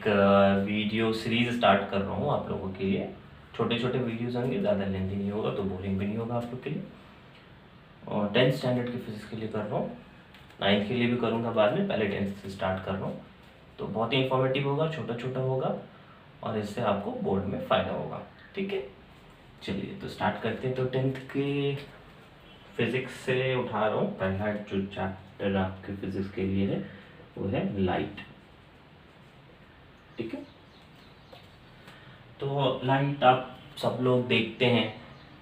एक video series start कर रहा हूँ आप लोगों के लिए। छोटे छोटे वीडियोस होंगे, ज़्यादा लेंथी नहीं होगा, तो बोरिंग भी नहीं होगा आप लोग के लिए। और 10th स्टैंडर्ड की फिजिक्स के लिए कर रहा हूँ, 9th के लिए भी करूँगा बाद में, पहले 10th से स्टार्ट कर रहा हूँ। तो बहुत ही इन्फॉर्मेटिव होगा, छोटा छोटा होगा और इससे आपको बोर्ड में फ़ायदा होगा। ठीक है, चलिए तो स्टार्ट करते हैं। तो 10th के फिज़िक्स से उठा रहा हूँ। पहला जो चैप्टर आपके फिज़िक्स के लिए है वो है लाइट। ठीक है, तो लाइट आप सब लोग देखते हैं,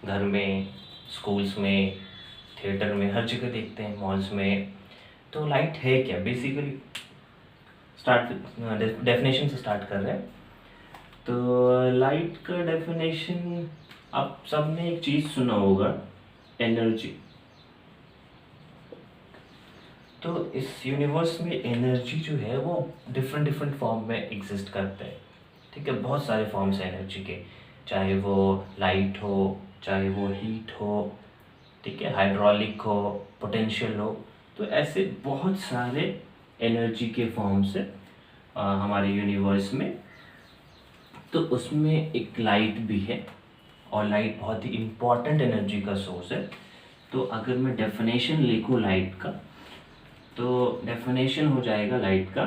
घर में, स्कूल्स में, थिएटर में, हर जगह देखते हैं, मॉल्स में। तो लाइट है क्या बेसिकली? स्टार्ट डेफिनेशन से स्टार्ट कर रहे हैं। तो लाइट का डेफिनेशन आप सब ने एक चीज़ सुना होगा, एनर्जी। तो इस यूनिवर्स में एनर्जी जो है वो डिफरेंट डिफरेंट फॉर्म में एग्जिस्ट करता है। ठीक है, बहुत सारे फॉर्म्स हैं एनर्जी के, चाहे वो लाइट हो, चाहे वो हीट हो, ठीक है, हाइड्रोलिक हो, पोटेंशियल हो। तो ऐसे बहुत सारे एनर्जी के फॉर्म्स है हमारे यूनिवर्स में। तो उसमें एक लाइट भी है, और लाइट बहुत ही इम्पॉर्टेंट एनर्जी का सोर्स है। तो अगर मैं डेफिनेशन लिखूँ लाइट का, तो डेफिनेशन हो जाएगा लाइट का,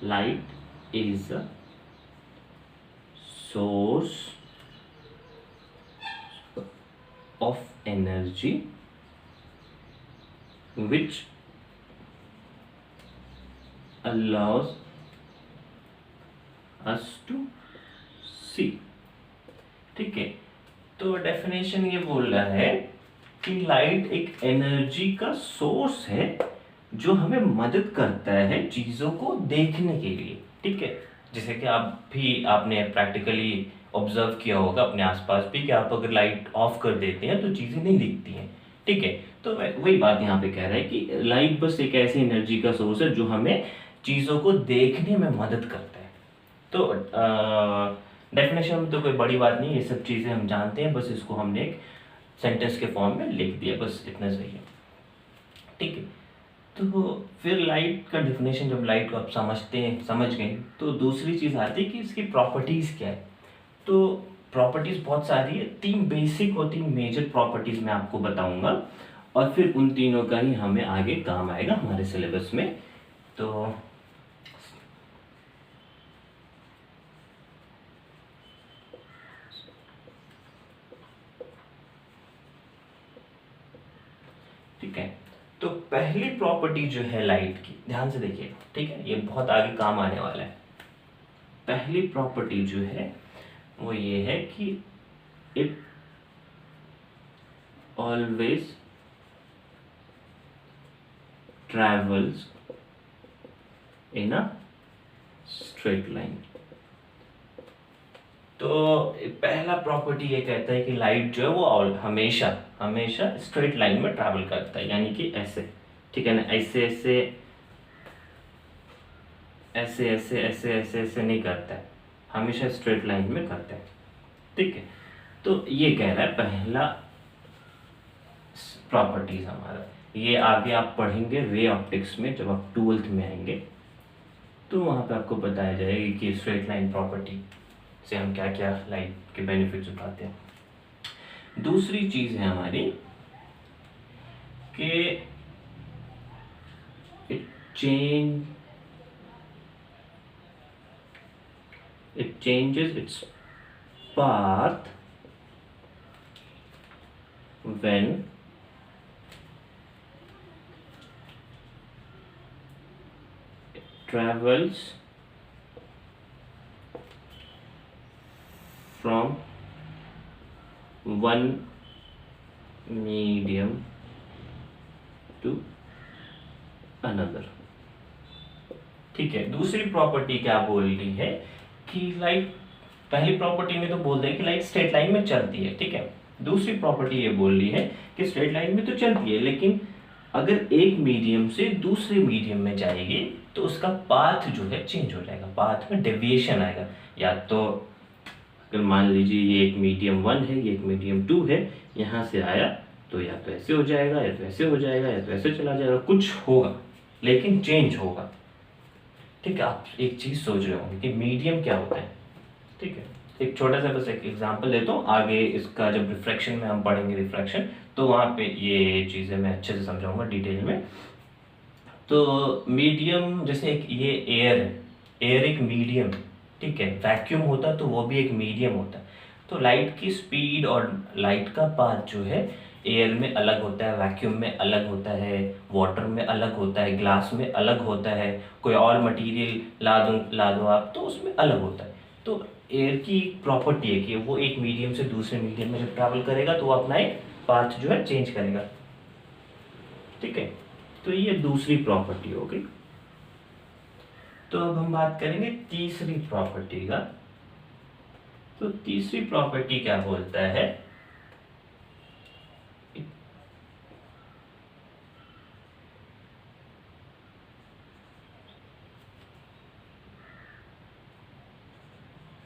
light is a source of energy which allows us to see। ठीक है, तो डेफिनेशन ये बोल रहा है कि लाइट एक एनर्जी का सोर्स है जो हमें मदद करता है चीज़ों को देखने के लिए। ठीक है, जैसे कि आपने प्रैक्टिकली ऑब्जर्व किया होगा अपने आसपास भी कि आप अगर लाइट ऑफ कर देते हैं तो चीज़ें नहीं दिखती हैं। ठीक है, तो वही बात यहाँ पे कह रहा है कि लाइट बस एक ऐसी एनर्जी का सोर्स है जो हमें चीज़ों को देखने में मदद करता है। तो डेफिनेशन में तो कोई बड़ी बात नहीं, ये सब चीज़ें हम जानते हैं, बस इसको हमने एक सेंटेंस के फॉर्म में लिख दिया, बस इतना सही है। ठीक है, तो फिर लाइट का डेफिनेशन जब लाइट को आप समझ गए, तो दूसरी चीज़ आती है कि इसकी प्रॉपर्टीज़ क्या है। तो प्रॉपर्टीज़ बहुत सारी है, 3 बेसिक और 3 मेजर प्रॉपर्टीज़ मैं आपको बताऊंगा, और फिर उन तीनों का ही हमें आगे काम आएगा हमारे सिलेबस में। तो ठीक है, तो पहली प्रॉपर्टी जो है लाइट की, ध्यान से देखिए, ठीक है, ये बहुत आगे काम आने वाला है। पहली प्रॉपर्टी जो है वो ये है कि it always travels in a straight line. तो पहला प्रॉपर्टी ये कहता है कि लाइट जो है वो हमेशा हमेशा स्ट्रेट लाइन में ट्रैवल करता है, यानी कि ऐसे, ठीक है ना, ऐसे ऐसे ऐसे ऐसे ऐसे ऐसे ऐसे नहीं करता है, हमेशा स्ट्रेट लाइन में करता है। ठीक है, तो ये कह रहा है पहला प्रॉपर्टीज हमारा। ये आगे आप पढ़ेंगे रे ऑप्टिक्स में, जब आप 12th में आएंगे तो वहाँ पे आपको बताया जाएगा कि स्ट्रेट लाइन प्रॉपर्टी से हम क्या क्या लाइट के बेनिफिट्स उठाते हैं। दूसरी चीज़ है हमारी कि it changes its path when it travels from one medium to another। ठीक है, दूसरी प्रॉपर्टी क्या बोल रही है कि लाइट, पहली प्रॉपर्टी में तो बोल रहे हैं कि लाइट स्ट्रेट लाइन में चलती है। ठीक है, दूसरी प्रॉपर्टी ये बोल रही है कि स्ट्रेट लाइन में तो चलती है, लेकिन अगर एक मीडियम से दूसरे मीडियम में जाएगी तो उसका पाथ जो है चेंज हो जाएगा, पाथ में डेविएशन आएगा। या तो अगर मान लीजिए ये एक मीडियम 1 है, ये एक मीडियम 2 है, यहाँ से आया तो या तो ऐसे हो जाएगा, या तो ऐसे हो जाएगा, या तो ऐसे चला जाएगा, कुछ होगा लेकिन चेंज होगा। ठीक है, आप एक चीज़ सोच रहे होंगे कि मीडियम क्या होता है। ठीक है, एक छोटा सा बस एक एग्जांपल देता हूँ, आगे इसका जब रिफ्रैक्शन में हम पढ़ेंगे रिफ्रैक्शन, तो वहाँ पे ये चीज़ें मैं अच्छे से समझाऊंगा डिटेल में। तो मीडियम जैसे एक ये एयर है, एयर एक मीडियम, ठीक है, वैक्यूम होता तो वो भी एक मीडियम होता। तो लाइट की स्पीड और लाइट का पाथ जो है एयर में अलग होता है, वैक्यूम में अलग होता है, वाटर में अलग होता है, ग्लास में अलग होता है, कोई और मटेरियल ला दो आप तो उसमें अलग होता है। तो एयर की प्रॉपर्टी है कि वो एक मीडियम से दूसरे मीडियम में जब ट्रैवल करेगा तो वो अपना एक पाथ जो है चेंज करेगा। ठीक है, तो ये दूसरी प्रॉपर्टी हो गई। तो अब हम बात करेंगे तीसरी प्रॉपर्टी का। तो तीसरी प्रॉपर्टी क्या बोलता है,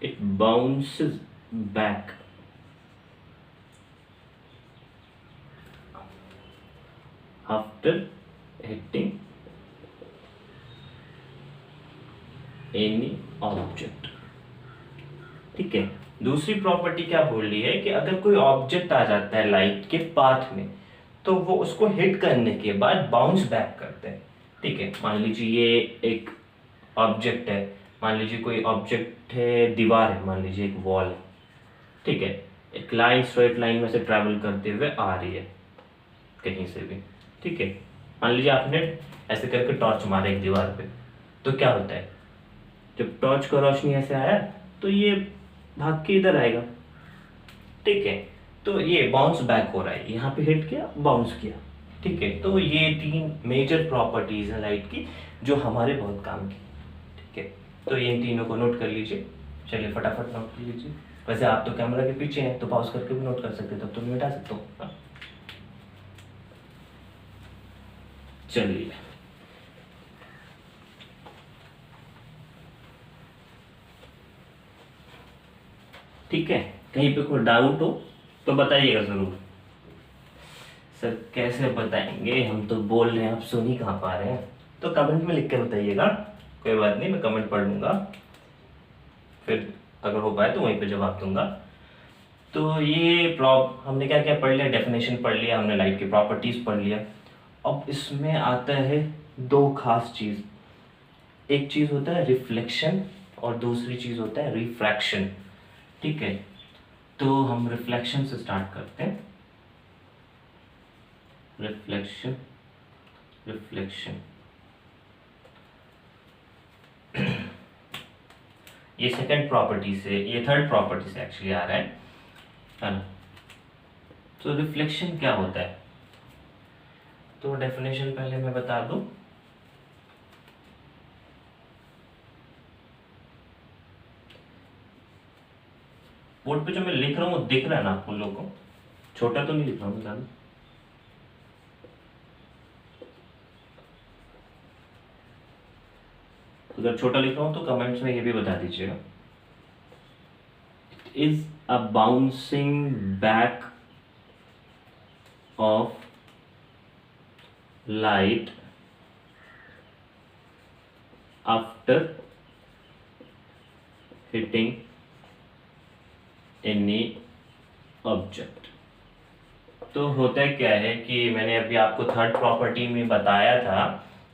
it bounces back after hitting any object. ठीक है, दूसरी प्रॉपर्टी क्या बोल रही है कि अगर कोई ऑब्जेक्ट आ जाता है लाइट के पाथ में तो वो उसको हिट करने के बाद बाउंस बैक करते हैं। ठीक है, मान लीजिए ये एक ऑब्जेक्ट है, मान लीजिए कोई ऑब्जेक्ट है, दीवार है, मान लीजिए एक वॉल है। ठीक है, एक लाइन स्ट्रेट लाइन में से ट्रैवल करते हुए आ रही है कहीं से भी। ठीक है, मान लीजिए आपने ऐसे करके टॉर्च मारा एक दीवार पे, तो क्या होता है, जब टॉर्च का रोशनी ऐसे आया तो ये भाग के इधर आएगा। ठीक है, तो ये बाउंस बैक हो रहा है, यहाँ पे हिट किया, बाउंस किया। ठीक है, तो ये तीन मेजर प्रॉपर्टीज हैं लाइट की जो हमारे बहुत काम की। ठीक है, तो ये इन तीनों को नोट कर लीजिए। चलिए फटाफट नोट कर लीजिए। वैसे आप तो कैमरा के पीछे हैं तो पॉज करके भी नोट कर सकते, तब तो मैं मिटा सकता हूँ। हाँ? चलिए, ठीक है, कहीं पे कोई डाउट हो तो बताइएगा ज़रूर। सर कैसे बताएंगे, हम तो बोल रहे हैं, आप सुन ही कहाँ पा रहे हैं। तो कमेंट में लिख के बताइएगा, कोई बात नहीं, मैं कमेंट पढ़ लूँगा, फिर अगर हो पाए तो वहीं पे जवाब दूंगा। तो ये हमने क्या क्या पढ़ लिया, डेफिनेशन पढ़ लिया हमने, लाइट की प्रॉपर्टीज़ पढ़ लिया। अब इसमें आता है दो खास चीज़, एक चीज़ होता है रिफ्लेक्शन और दूसरी चीज़ होता है रिफ्रैक्शन। ठीक है, तो हम रिफ्लेक्शन से स्टार्ट करते हैं। रिफ्लेक्शन, रिफ्लेक्शन ये सेकंड प्रॉपर्टी से, ये थर्ड प्रॉपर्टी से एक्चुअली आ रहा है ना। तो रिफ्लेक्शन क्या होता है, तो डेफिनेशन पहले मैं बता दूं। बोर्ड पे जो मैं लिख रहा हूँ वो दिख रहा है ना आप लोगों को, छोटा तो नहीं लिख रहा हूँ ज़्यादा। अगर छोटा लिख रहा हूँ तो कमेंट्स में ये भी बता दीजिएगा। It is a bouncing back of light after hitting any object. तो होता क्या है कि मैंने अभी आपको थर्ड प्रॉपर्टी में बताया था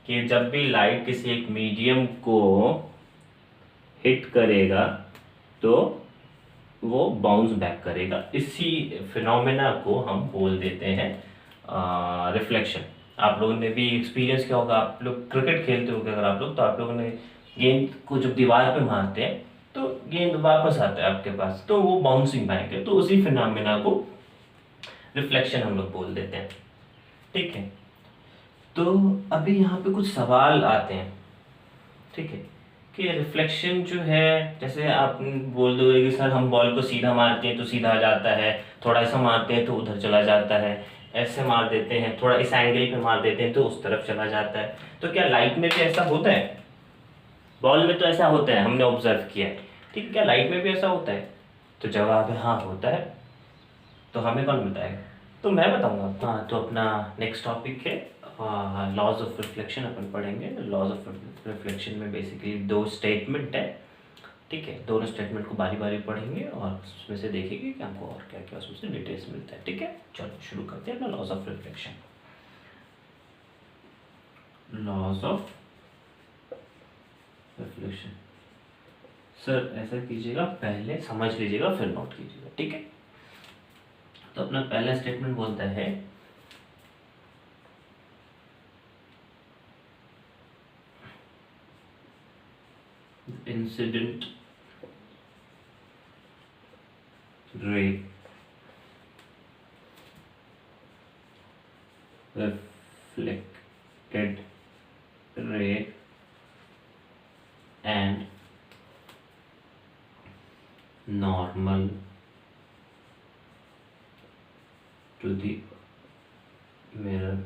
कि जब भी लाइट किसी एक मीडियम को हिट करेगा तो वो बाउंस बैक करेगा। इसी फिनोमेना को हम बोल देते हैं रिफ्लेक्शन। आप लोगों ने भी एक्सपीरियंस किया होगा, आप लोग क्रिकेट खेलते होगे अगर आप लोग, तो आप लोगों ने गेंद को जब दीवार पे मारते हैं तो गेंद वापस आता है आपके पास, तो वो बाउंसिंग बैक है। तो उसी फिनोमेना को रिफ्लेक्शन हम लोग बोल देते हैं। ठीक है, तो अभी यहाँ पे कुछ सवाल आते हैं। ठीक है, कि रिफ्लेक्शन जो है, जैसे आप बोल दोगे कि सर हम बॉल को सीधा मारते हैं तो सीधा आ जाता है, थोड़ा ऐसा मारते हैं तो उधर चला जाता है, ऐसे मार देते हैं थोड़ा इस एंगल पे मार देते हैं तो उस तरफ चला जाता है। तो क्या लाइट में भी ऐसा होता है? बॉल में तो ऐसा होता है, हमने ऑब्जर्व किया है। ठीक है, क्या लाइट में भी ऐसा होता है? तो जवाब है हाँ होता है। तो हमें कौन बताएगा? तो मैं बताऊंगा। हाँ, तो अपना नेक्स्ट टॉपिक है लॉज ऑफ रिफ्लेक्शन अपन पढ़ेंगे। लॉज ऑफ रिफ्लेक्शन में बेसिकली दो स्टेटमेंट है, ठीक है। दोनों स्टेटमेंट को बारी बारी पढ़ेंगे और उसमें से देखेंगे कि हमको और क्या क्या उसमें से डिटेल्स मिलता है, ठीक है। चलो शुरू करते हैं अपना laws of reflection. Laws of reflection, sir ऐसा कीजिएगा, पहले समझ लीजिएगा फिर नोट कीजिएगा, ठीक है। तो अपना पहला स्टेटमेंट बोलता है incident ray reflected ray and normal to the mirror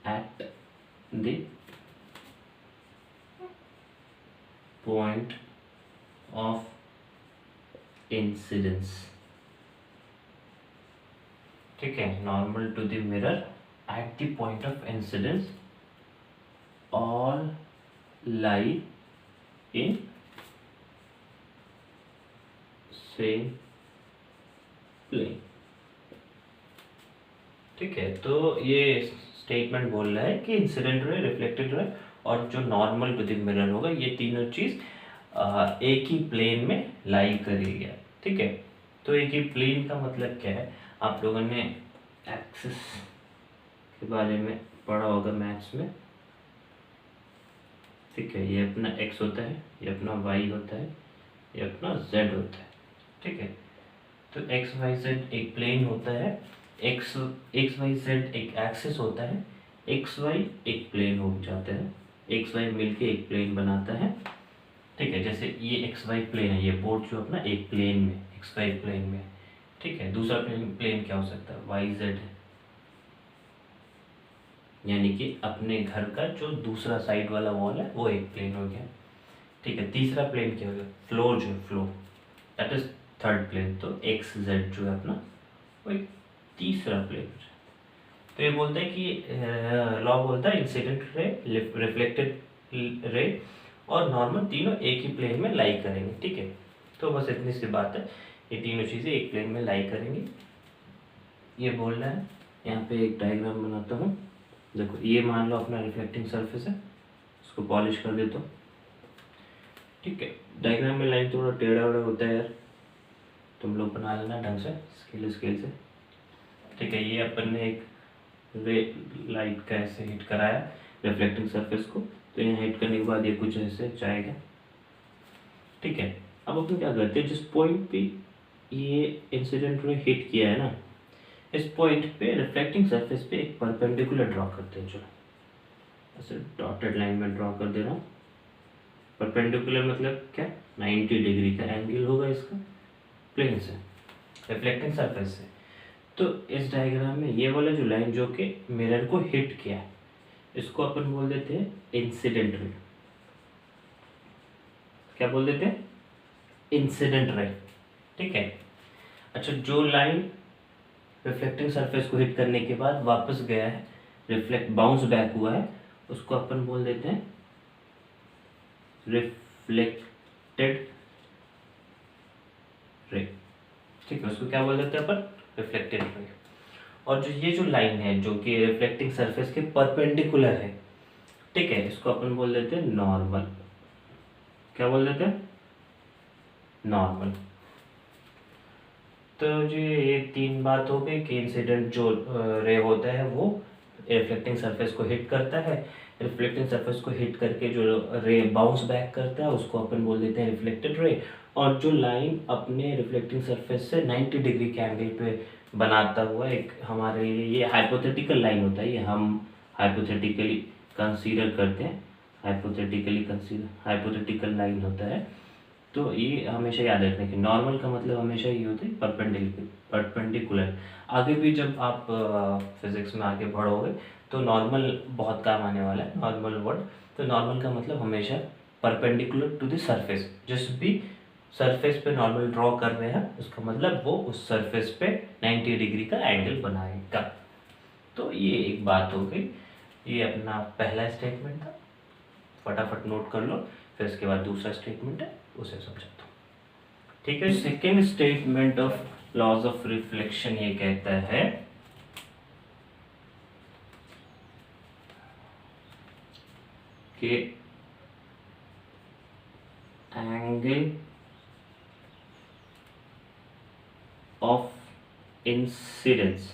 at the point of incidence, ठीक है। Normal to the mirror at the point of incidence all lie in same plane, ठीक है। तो ये स्टेटमेंट बोल रहा है कि इंसिडेंट रे, रिफ्लेक्टेड रे और जो नॉर्मल टू द मिरर होगा, ये तीनों चीज एक ही प्लेन में लाई करेगी, ठीक है। तो एक ही प्लेन का मतलब क्या है, आप लोगों ने एक्सिस के बारे में पढ़ा होगा मैथ्स में, ठीक है। ये अपना x होता है, ये अपना y होता है, ये अपना z होता है, ठीक है। तो x y z एक प्लेन होता है, x y z एक एक्सिस होता है, x y एक प्लेन हो जाता है, x y मिलके एक प्लेन बनाता है, ठीक है। जैसे ये एक्स वाई प्लेन है, ये बोर्ड जो अपना एक प्लेन में एक्स वाई प्लेन में, ठीक है। दूसरा प्लेन क्या हो सकता है, वाई जेड, यानी कि अपने घर का जो दूसरा साइड वाला वॉल है वो एक प्लेन हो गया, ठीक है। तीसरा प्लेन क्या हो गया, फ्लोर, जो floor that is third plane. तो एक्स जेड जो है अपना वो एक तीसरा प्लेन। तो ये बोलता है कि लॉ बोलता है इंसिडेंट रे, रिफ्लेक्टेड रे और नॉर्मल तीनों एक ही प्लेन में लाई करेंगे, ठीक है। तो बस इतनी सी बात है, ये तीनों चीज़ें एक प्लेन में लाई करेंगी, ये बोल रहा है। यहाँ पे एक डायग्राम बनाता हूँ, देखो ये मान लो अपना रिफ्लेक्टिंग सरफेस है, इसको पॉलिश कर देता हूँ, ठीक है। डायग्राम में लाइन थोड़ा टेढ़ा वेढ़ा होता है यार, तुम लोग बना लेना ढंग से स्केल से, ठीक है। ये अपन ने एक रे लाइट का ऐसे हिट कराया रिफ्लेक्टिंग सरफेस को, तो यहाँ हिट करने के बाद ये कुछ ऐसे जाएगा, ठीक है। अब अपन क्या करते हैं, जिस पॉइंट पे ये इंसिडेंट रे हिट किया है ना, इस पॉइंट पे रिफ्लेक्टिंग सरफेस पे एक परपेंडिकुलर ड्रॉ करते हैं। चलो ऐसे डॉटेड लाइन में ड्रॉ कर दे रहा हूँ। परपेंडिकुलर मतलब क्या, 90 डिग्री का एंगल होगा इसका प्लेन से, रिफ्लेक्टिंग सरफेस से। तो इस डायग्राम में ये वाला जो लाइन जो कि मिरर को हिट किया है, इसको अपन बोल देते हैं इंसिडेंट रे। क्या बोल देते हैं, इंसिडेंट रे, ठीक है। अच्छा, जो लाइन रिफ्लेक्टिंग सरफेस को हिट करने के बाद वापस गया है, रिफ्लेक्ट बाउंस बैक हुआ है, उसको अपन बोल देते हैं रिफ्लेक्टेड रे, ठीक है। उसको क्या बोल देते हैं अपन, रिफ्लेक्टेड रे। और जो ये जो लाइन है जो कि रिफ्लेक्टिंग सरफेस के परपेंडिकुलर है, ठीक है, इसको अपन बोल देते हैं नॉर्मल। क्या बोल देते हैं, नॉर्मल। तो जो ये तीन बात हो गई कि इंसिडेंट जो रे होता है वो रिफ्लेक्टिंग सरफेस को हिट करता है, रिफ्लेक्टिंग सरफेस को हिट करके जो रे बाउंस बैक करता है उसको अपन बोल देते हैं रिफ्लेक्टेड रे। और जो लाइन अपने रिफ्लेक्टिंग सरफेस से 90 डिग्री के एंगल पे बनाता हुआ एक हमारे लिए ये हाइपोथेटिकल लाइन होता है, ये हम हाइपोथेटिकली कंसीडर करते हैं, हाइपोथेटिकल लाइन होता है। तो ये हमेशा याद रखने की, नॉर्मल का मतलब हमेशा ये होता है परपेंडिकुलर। आगे भी जब आप फिजिक्स में आगे बढ़ोगे तो नॉर्मल बहुत काम आने वाला है, नॉर्मल वर्ड। तो नॉर्मल का मतलब हमेशा परपेंडिकुलर टू द सरफेस, जिस भी सरफेस पे नॉर्मल ड्रॉ कर रहे हैं, उसका मतलब वो उस सरफेस पे 90 डिग्री का एंगल बनाएगा। तो ये एक बात हो गई, ये अपना पहला स्टेटमेंट था, फटाफट नोट कर लो। फिर इसके बाद दूसरा स्टेटमेंट है, उसे समझाता हूँ। ठीक है, second statement of laws of reflection ये कहता है कि angle of incidence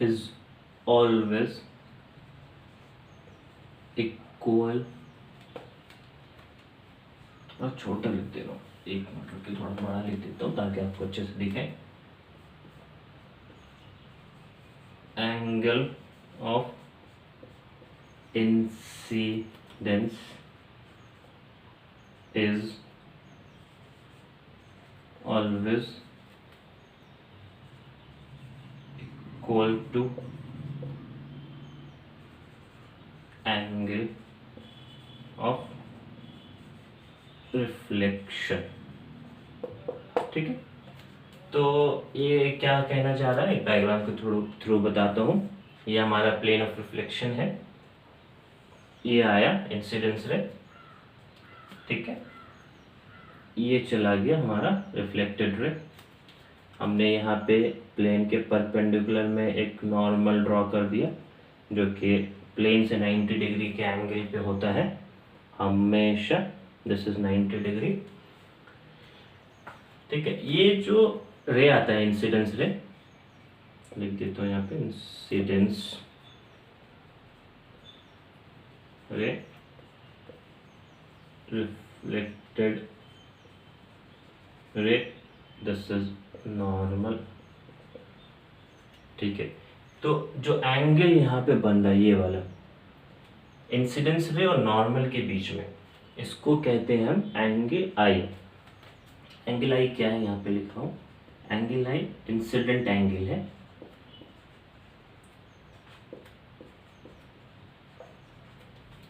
is always equal, थोड़ा छोटा लिख दे रहा हूँ, एक मिनट रुक के थोड़ा बड़ा लिख देता हूँ ताकि आपको अच्छे से दिखे। Angle of incidence is always equal to angle of reflection. ठीक है, तो ये क्या कहना चाह रहा है, एक डायग्राम के थ्रू बताता हूँ। ये हमारा प्लेन ऑफ रिफ्लेक्शन है, ये आया इंसिडेंस रे, ठीक है, ये चला गया हमारा रिफ्लेक्टेड रे। हमने यहाँ पे प्लेन के परपेंडिकुलर में एक नॉर्मल ड्रॉ कर दिया जो कि प्लेन से 90 डिग्री के एंगल पे होता है हमेशा, दिस इज 90 डिग्री। ठीक है, ये जो रे आता है इंसिडेंस रे, लिख देता हूँ यहाँ पे इंसिडेंस रे, reflected ray, this is normal. ठीक है, तो जो एंगल यहाँ पे बन रहा है ये वाला इंसिडेंस रे और नॉर्मल के बीच में, इसको कहते हैं हम एंगल आई। एंगल आई क्या है, यहाँ पे लिखा हूँ, एंगल आई इंसिडेंट एंगल है।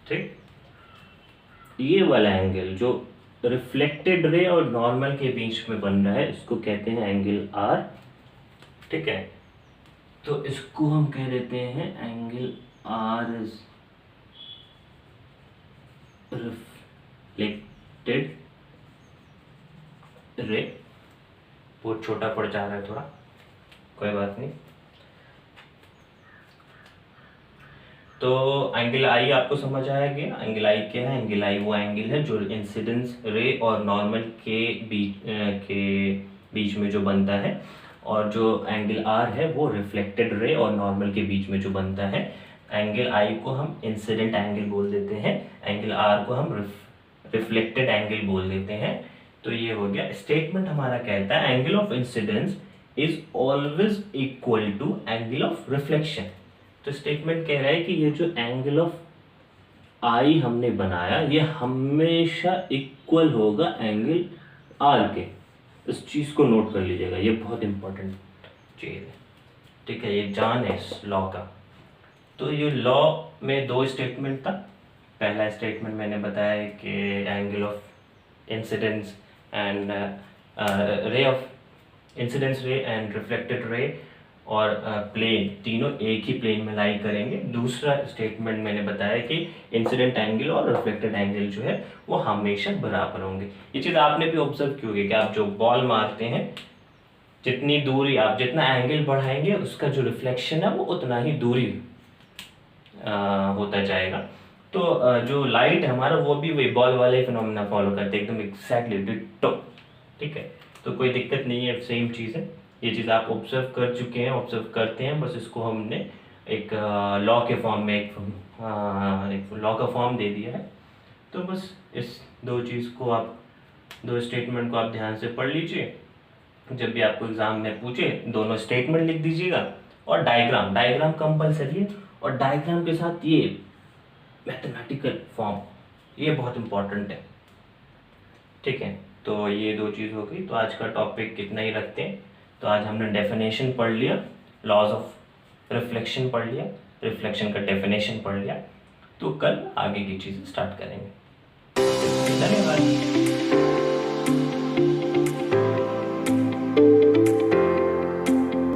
ठीक, ये वाला एंगल जो रिफ्लेक्टेड रे और नॉर्मल के बीच में बन रहा है इसको कहते हैं एंगल आर। ठीक है, तो इसको हम कह देते हैं angle are is reflected ray. बहुत छोटा पड़ जा रहा है थोड़ा, कोई बात नहीं। तो एंगल आई आपको समझ आया गया। एंगल आई क्या है, एंगल आई वो एंगल है जो इंसिडेंस रे और नॉर्मल के बीच में जो बनता है, और जो एंगल आर है वो रिफ्लेक्टेड रे और नॉर्मल के बीच में जो बनता है। एंगल आई को हम इंसिडेंट एंगल बोल देते हैं, एंगल आर को हम रिफ्लेक्टेड एंगल बोल देते हैं। तो ये हो गया स्टेटमेंट। हमारा कहता है angle of incidence is always equal to angle of reflection. तो स्टेटमेंट कह रहा है कि ये जो एंगल ऑफ आई हमने बनाया ये हमेशा इक्वल होगा एंगल आर के। इस चीज को नोट कर लीजिएगा, ये बहुत इंपॉर्टेंट चीज है। ठीक है, ये जान है इस लॉ का। तो ये लॉ में दो स्टेटमेंट था। पहला स्टेटमेंट मैंने बताया कि angle of incidence and ray of incidence रे एंड रिफ्लेक्टेड रे और प्लेन तीनों एक ही प्लेन में लाई करेंगे। दूसरा स्टेटमेंट मैंने बताया कि इंसिडेंट एंगल और रिफ्लेक्टेड एंगल जो है वो हमेशा बराबर होंगे। ये चीज़ आपने भी ऑब्जर्व की होगी कि आप जो बॉल मारते हैं, जितनी दूरी आप जितना एंगल बढ़ाएंगे उसका जो रिफ्लेक्शन है वो उतना ही दूरी होता जाएगा। तो जो लाइट हमारा वो भी वही बॉल वाले फिनोमेना फॉलो करते हैं, एकदम एग्जैक्टली डिट्टो। ठीक है, तो कोई दिक्कत नहीं है, सेम चीज़ है। ये चीज़ आप ऑब्जर्व कर चुके हैं, ऑब्जर्व करते हैं, बस इसको हमने एक लॉ के फॉर्म में एक लॉ का फॉर्म दे दिया है। तो बस इस दो चीज़ को आप, दो स्टेटमेंट को आप ध्यान से पढ़ लीजिए। जब भी आपको एग्जाम में पूछे दोनों स्टेटमेंट लिख दीजिएगा और डायग्राम कंपलसरी है, और डायग्राम के साथ ये मैथमेटिकल फॉर्म, ये बहुत इंपॉर्टेंट है। ठीक है, तो ये दो चीज़ हो गई। तो आज का टॉपिक कितना ही रखते हैं। तो आज हमने डेफिनेशन पढ़ लिया, लॉज ऑफ रिफ्लेक्शन पढ़ लिया, रिफ्लेक्शन का डेफिनेशन पढ़ लिया। तो कल आगे की चीज़ें स्टार्ट करेंगे। धन्यवाद।